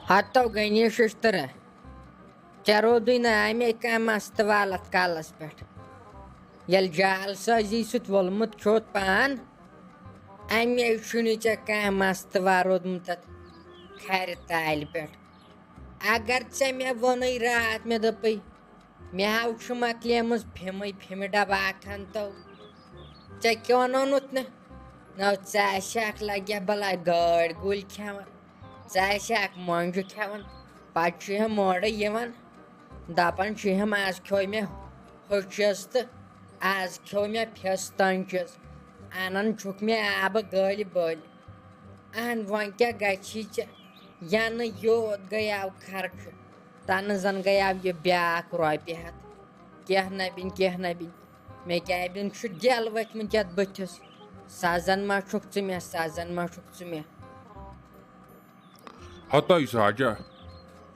Hatta gani şiştire. Çaruduyna ame kam astvalat kalas pet. Yel jalsa jisut volmut çot pan. Ame şuniça kam astvarod mutat. Kharitayl pet. Agar me vonay raat me dapay. Me hav şumakliyamız pimida bakantav. Çekiononut ne. Now çaşak lagya bala gard gul khavan. Çaşak monju khavan. Paçı moda yevan. Dapan şihem az köyme hoşçastı. Az köyme piyastancız. Anan çok me aba gali bali. An vanka gaçiça. Yanı yod gayav karkı. Tanızan gayav ye biak roy pihat. Keh nabin. Mekabin şu gel vakmin cat bıtıs. Sazan ma çok tüme. Hatay saja.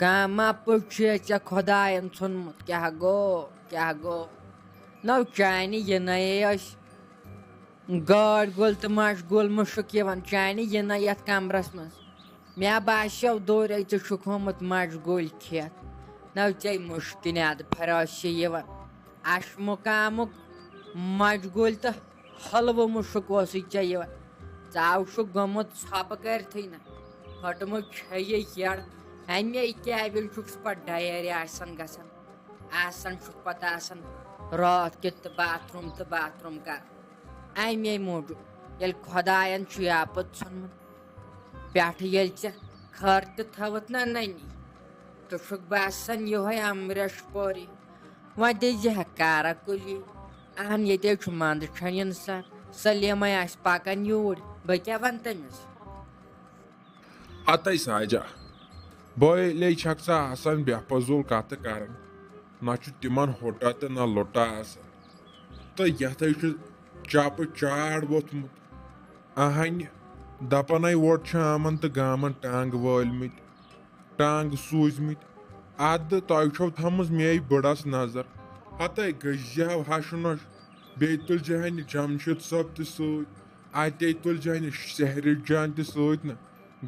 Kama purchase khodayan sunmut kya go. Now chani yenayash. God gultamash gulmushuk yevan chani yenayat kamrasmas. Mea bashav doray to shukumut mash gul kiat. Now chay mushkinad parashi yevan. Ashmukamuk mash gulta halva mushuk wasi chayevan. Zaw shuk gomut sapakar thina. Hotmuk chaye yar. Ame ikavil chuks pa diary asan chuk patasan. Raat kit bathroom kar. Ame modu. Yel khodayan chiapat sunman. Pyat yelcha khart thavat na nani. To shuk basan yohay amrash pori. Wade jahakara kuli. An yete chumand chanyan sar. Salyamay aspakan yod. Bakavantamis. Hatay saja boy le chaksa hasan behpazul kat karan na chu timan hota te na lota asan to yatay chu chap chad votmut ahany dapanay wot chaman te gaman tang volmit tang suzmit ad toy chov thamus mey badas nazar hatay gajjav hashnosh beitul jahani jamshid sab te so ateitul jahani shehri jan te soit na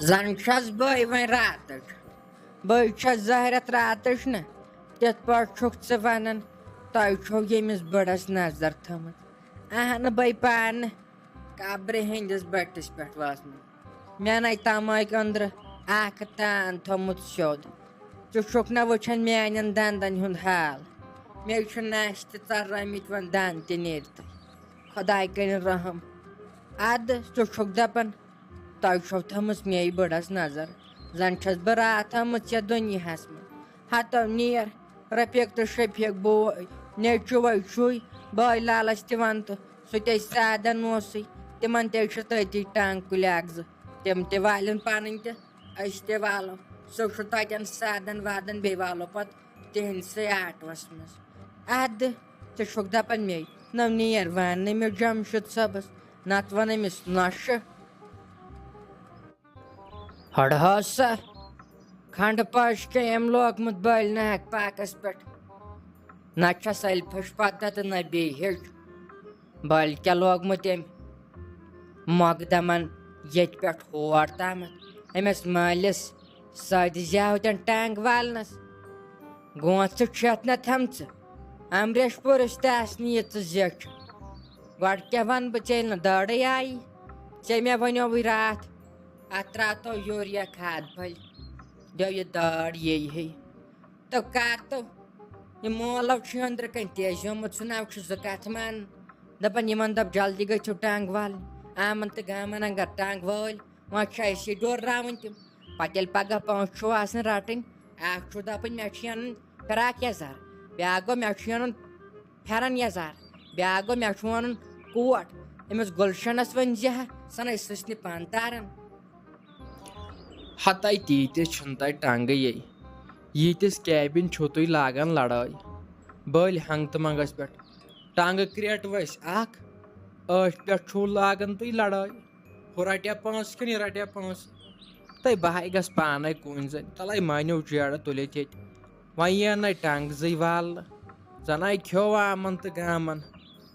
Zanchas boy van ratas. Boy chas zahrat ratas na. Tet par chok tsavanan. Tay chok yemis badas nazar thamat. Ahana boy pan. Kabre hendes bertis pert vasman. Mianay tamay kandra. Akatan thamut shod. Jo chok na vochan mianan dandan hund hal. Mevchan nashti tarramit van dan tinirta. Khaday kan raham. Ad jo chok dapan. Tay şov thamus mey badas nazar. Zanchas bara thamus ya doni hasma. Hatta nier rapek to shepek boy. Ne chuva chui boy lalas tivanto. Sutei sada nosi. Temante shtai ti tankulagz. Tem te valen paninte. Aiste valo. So shtajan sadan vadan bevalo pat. Ten se atvasmas. Ad te shogdapan mey. Nam nier van ne me jamshut sabas. Natvanemis nasha. ہڑہسا کھنڈ push کے ام لوگمت بل نہک پاکس پہ نہ سلفش پتہ تو نہ بیچ بل کیا لوگمت ام مقدمن یت پہ ہور تامت امس مالس سد زیوتن ٹانگ والنس گونچ چھت نہ تھمچ امریش پورس تس نیت زچ گوڑ کیا ون بہ ژے نہ داڑے آئی ژے مے ونیوے رات ات تراتو یوریا کھاد پھل دو یہ داڑ یہ تو کر تو یہ مولو أندرٕ کن تیزیومت سہ نو ز کت مان دپان یمن دپ جلدی گژھو ٹانگ وال آمن تو گامن انگر ٹانگ وال وۄنۍ یہ ڈورراون تم پتہ ییٚلہِ پگہہ پونٛسہٕ چھُو آسان رٹٕنۍ اکھ چھُ دپان مےٚ چھُ انُن فراک یزار بیاکھ گوٚو مےٚ چھُ انُن پھیرن یزار بیاکھ گوٚو مےٚ چھُ انُن کوٹ أمِس گلشنس ؤنۍزِہا سۄ نَے سٕژ نہٕ پن تاران ہتاے تیٖتِس چھُنہٕ تۄہہِ ٹنگہٕ ییٖتِس کیبِن چھُو تُہۍ لاگان لڑٲے بٔلۍ ہنگتہٕ منگس پٮ۪ٹھ ٹنگہٕ کریٹ ؤسۍ اکھ ٲٹھ پٮ۪ٹھ چھُو لاگان تُہۍ لڑٲے ہُہ رٹیا پونٛسہٕ کِنہٕ یہِ رٹیا پونٛسہٕ تہٕ بہٕ ہاے گژھٕ پانے کُنۍ زٔنۍ تلے مٲنِو جیرٕ تُلِتھ ییٚتہِ وۄنۍ یِن نَے ٹنگ زٕے والنہٕ زن آے کھیوٚو آمن تہٕ گامن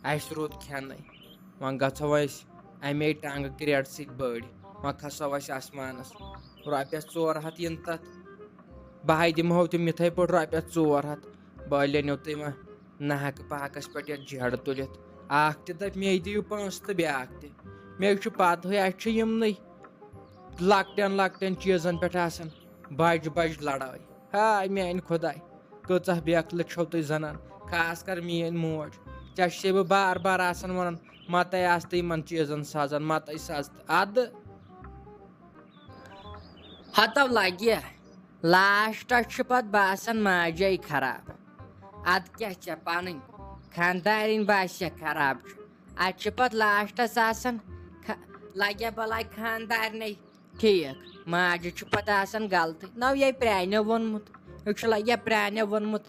اسہِ روٗد کھٮ۪نٕے وۄنۍ گژھو أسۍ امے ٹنگہٕ کریٹ سۭتۍ بٔڑۍ وۄنۍ کھسو أسۍ آسمانس رۄپیس 400 یِن تتھ بہٕ ہاے دِمہو تِم یِتھے پٲٹھۍ رۄپیس 400 بٔلۍ أنِو تُہۍ وۄنۍ نہکہٕ پاکس پٮ۪ٹھ یتھ جیرٕ تُلِتھ اکھ تہِ دپہِ مے دِیِو پونٛسہٕ تہٕ بیاکھ تہِ مےٚ چھُ پتہٕے اسہِ چھِ یِمنٕے لۄکٹٮ۪ن لۄکٹٮ۪ن چیٖزن پٮ۪ٹھ آسان بجہِ بجہِ لڑٲے ہاے میانہِ خۄداے کۭژاہ بیکلہٕ چھو تُہۍ زنان خاص کر میٲنۍ موج ژےٚ چھسے بہٕ بار بار آسان ونان متے آس تہٕ یِمن چیٖزن سزان متے سز تہٕ ادٕ ہتو لگہِ لاسٹس چھُ پتہٕ باسان ماجے خراب اد کیاہ ژےٚ پنٕنۍ خاندارِنۍ باسہِ خراب چھُ اتہِ چھُ پتہٕ لاسٹس آسان لگیا بلاے خاندارنٕے ٹھیٖک ماجہِ چھُ پتہٕ آسان غلطٕے نو یے پرٛانیو ووٚنمُت یہِ چھُ لگیا پرٛانیو ووٚنمُت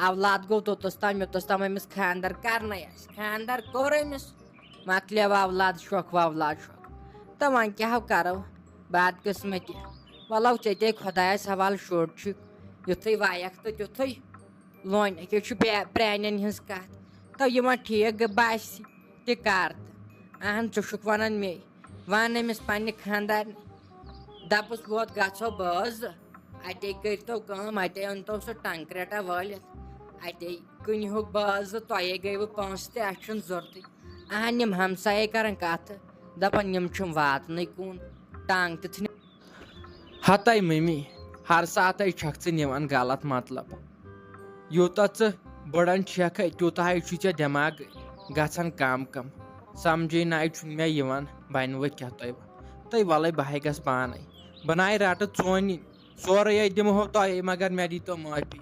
اولاد گوٚو توٚتس تام یوٚتس تام أمِس خاندر کرنے آسہِ خاندر کوٚر أمِس مۄکلیو اولاد شوق وولاد شوق تہٕ وۄنۍ کیٛاہ کرو بد قٕسمتی ولو ژےٚ تے خۄدایس حوالہٕ شُر چھُ یُتھُے وایکھ تہٕ تیُتھُے لونکھ یہِ چھُ پرٛانٮ۪ن ہِنٛز کتھ تو یِمن ٹھیٖک باسہِ تہِ کر تہٕ اہن ژٕ چھُکھ ونان مے ون أمِس پننہِ خاندارنہِ دپُس ووت گژھو بٲزٕ اتے کٔرتو کٲم اتے أنتو سُہ ٹنگ کریٹا وٲلِتھ اتے کٕنہوکھ بٲزٕ تۄہے گٔیوٕ پونٛسہٕ تہِ اسہِ چھُنہٕ ضروٗرتٕے اہن یِم ہمسایے کران کتھٕ دپان یِم چھِم واتنٕے کُن ٹنگ تہِ ژھٕنہِ ہتاے مٔمی ہر ساتہٕ چھکھ ژٕ نِوان غلط مطلب یوٗتاہ ژٕ بٔڑن چھکھے تیوٗتاہے چھُے ژےٚ دٮ۪ماغ گژھان کم کم سمجھے ناے چھُنہٕ مےٚ یِوان بنہِ وۄنۍ کیٛاہ تۄہہِ ولے بہٕ ہاے گژھٕ پانے بہٕ ناے رٹہٕ ژونِنۍ سورُے دِمہو تۄہے مگر مےٚ دیٖتو معٲفی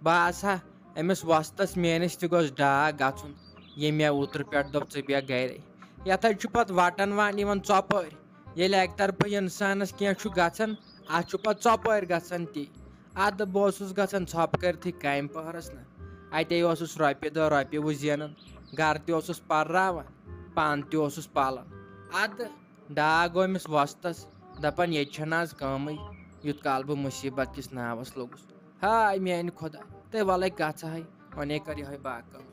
بہٕ آسہٕ ہا أمِس وۄستس میٲنِس تہِ گوٚژھ ڈاک گژھُن ییٚمۍ مےٚ اوترٕ پٮ۪ٹھ دوٚپ ژٕ بیٚہہ گرے یتھے چھُ پتہٕ وٹان وان یِوان ژۄپٲرۍ ییٚلہِ اکہِ طرفہٕ انسانس کینٛہہ چھُ گژھان اتھ چھُ پتہٕ ژۄپٲرۍ گژھان تی ادٕ بہٕ اوسُس گژھان ژھۄپہٕ کٔرتھٕے کامہِ پہرس نہ اتے اوسُس رۄپیہِ دہ رۄپیہِ وُہ زینان گرٕ تہِ اوسُس پرراوان پانہٕ تہِ اوسُس پالان ادٕ ڈاک گوٚو أمِس وۄستس دپان ییٚتہِ چھنہٕ آز کٲمٕے یُت کال بہٕ مُصیبت کِس ناوس لوٚگُس ہاے میانہِ خۄدا تہٕ ولے کژھ ہاے وۄنۍ کر یِہوے باقٕے